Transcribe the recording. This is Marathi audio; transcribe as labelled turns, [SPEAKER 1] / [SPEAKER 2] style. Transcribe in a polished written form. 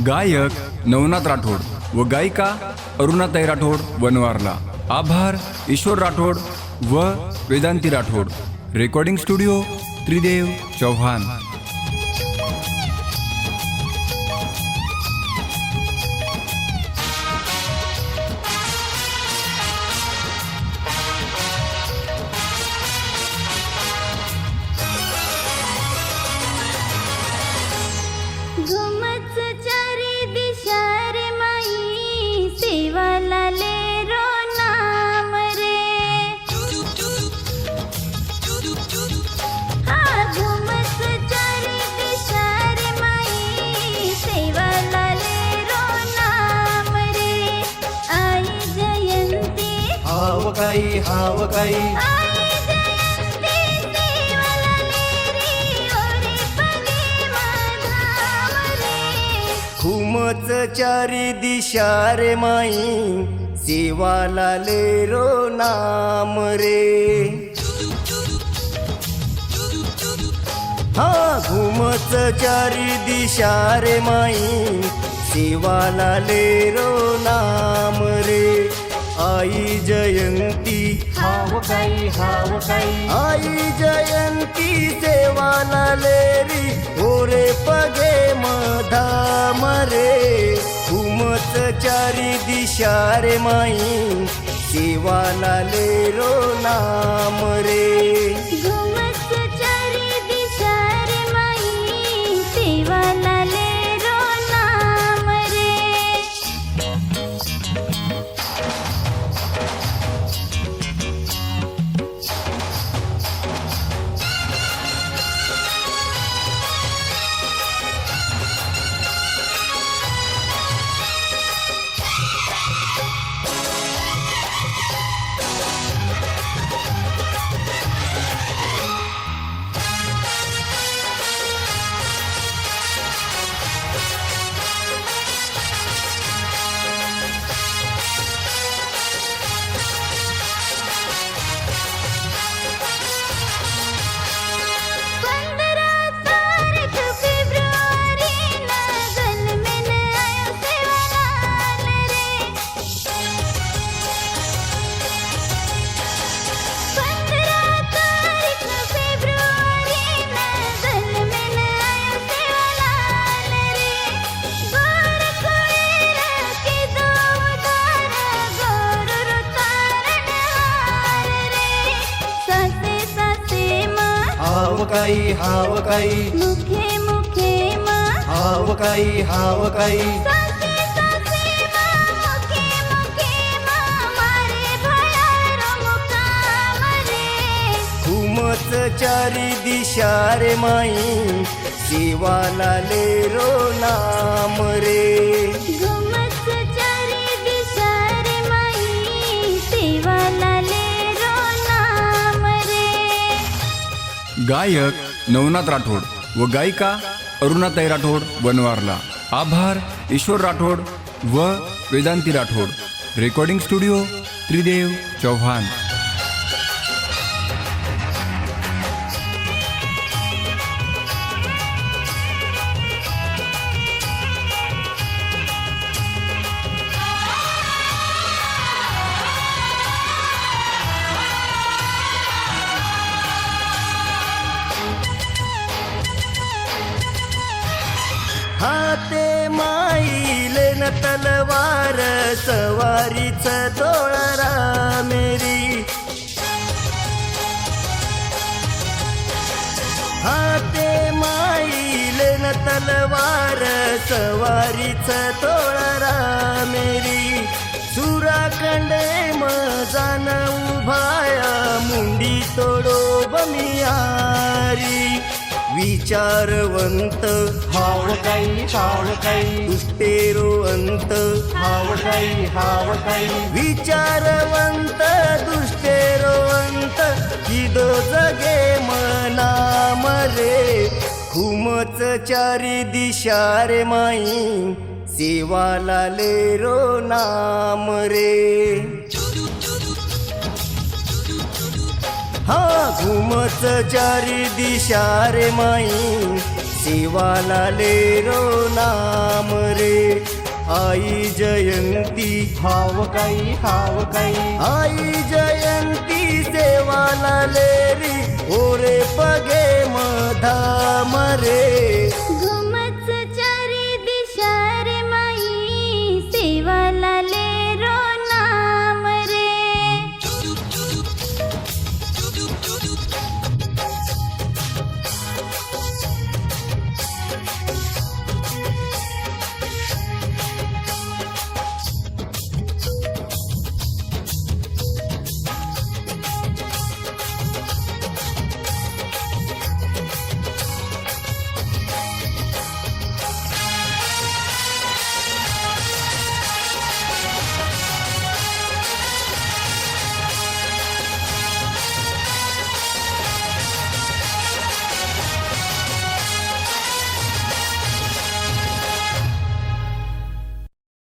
[SPEAKER 1] गायक नवनाथ राठोड व गायिका अरुणाताई राठोड वनवारला. आभार ईश्वर राठोड व वेदांती राठोड. रेकॉर्डिंग स्टुडिओ त्रिदेव चौहान.
[SPEAKER 2] घुमच चारी दिशा रे माई सेवाला ले रो नाम रे. हा घुमच चारी दिशा रे माई सेवाला ले रो नाम रे. आई जयंती
[SPEAKER 3] हाव काही
[SPEAKER 2] आई जयंती सेवाला ले रे ओरे पगे माधाम रे.
[SPEAKER 3] घुमच चारी दिशा रे माई सेवाला ले रो नाम रे. हा घुमच चारी दिशा रे माई सेवाला ले रो नाम रे. आई जयंती
[SPEAKER 4] हाव काही
[SPEAKER 3] आई जयंती सेवाला ले री ओरे पगे मधाम रे. घुमच चारी दिशा रे माई सेवाला ले रो नाम रे.
[SPEAKER 2] घुमच चारी दिशा रे माई सेवाला ले रो नाम रे.
[SPEAKER 3] हाव काही
[SPEAKER 2] मुखे मुखे मा
[SPEAKER 3] हाव काही
[SPEAKER 2] सासे सासे मा मुखे मुखे मा मारे भयारो मुकाम रे.
[SPEAKER 3] घुमच चारी दिशा रे माई सेवाला ले रो नाम रे.
[SPEAKER 2] घुमच चारी दिशा रे माई सेवाला ले रो नाम रे.
[SPEAKER 1] गायक नवनाथ राठोड व गायिका अरुणाताई राठोड वनवारला. आभार ईश्वर राठोड व वेदांती राठोड. रेकॉर्डिंग स्टुडिओ त्रिदेव चौहान.
[SPEAKER 3] हाते माईले न तलवार सवारीच तोळरा मेरी. हाते माईले न तलवार सवारीच तोळरा मेरी. सुराखंडे मजान उभाया मुंडी तोडो बमियारी. विचारवंत
[SPEAKER 4] हाव काही
[SPEAKER 3] दुष्टेरो अंत
[SPEAKER 4] हाव काही
[SPEAKER 3] विचारवंत दुष्टेरो अंत किदो जगे मनाम रे. घुमच चारी दिशा रे माई सेवाला ले रो नाम रे. हा घुमच चारी दिशा रे माई सेवाला ले रो नाम रे आई जयंती
[SPEAKER 4] हाव काही
[SPEAKER 3] आई जयंती सेवाला ले री ओरे पगे मधाम रे